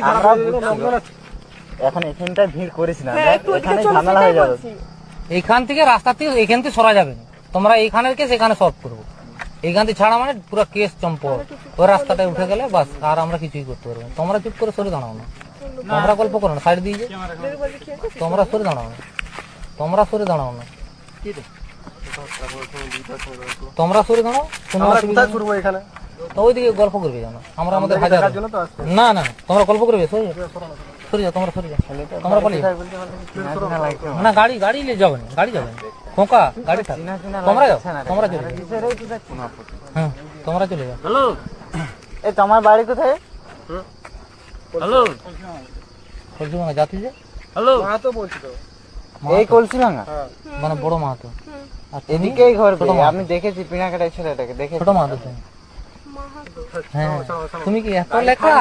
আমরা বুঝছি। এখন এখানটায় ভিড় করিস না, দেখ এখানে ঝামেলা হয়ে যাবে। এইখান থেকে রাস্তা থেকে এখান থেকে সরা যাবে না, তোমরা এইখানের কেস এখানে সলভ করবো। এইখান থেকে ছাড়া মানে পুরো কেস চম্পট। ওই রাস্তাটায় উঠে গেলে বাস, আর আমরা কিছুই করতে পারবো না। তোমরা চুপ করে সরে দাঁড়াও না, তোমরা গল্প করো না, সাইড দিয়ে তোমরা সরে দাঁড়াও না, তোমরা সরে দাঁড়াও না, তোমরা সরে দাঁড়াও। ওইদিকে গল্প করবে জানো, আমরা আমাদের হাজার না না তোমরা গল্প করবে, সরে যাও সরে যাও, তোমরা সরে যাও, তোমরা পালিয়ে না। গাড়ি গাড়ি যাবে না, গাড়ি যাবে না, খোঁকা গাড়ি থাক, তোমরা যাও, তোমরা চলে যাও। হ্যাঁ তোমরা চলে যাও। হ্যালো, এই তোমার বাড়ি কোথায়? হ্যালো, কলসি ভাঙা জাতি যে, হ্যালো মাহাতো বলছি তো। এই কলসি ভাঙা মানে বড় মাহাতো, এদিকেই ঘর করে। আমি দেখেছি পিনাকাটাই ছেলেটাকে দেখে। ছোট মাহাতো। হ্যাঁ তুমি কি এত লেখা?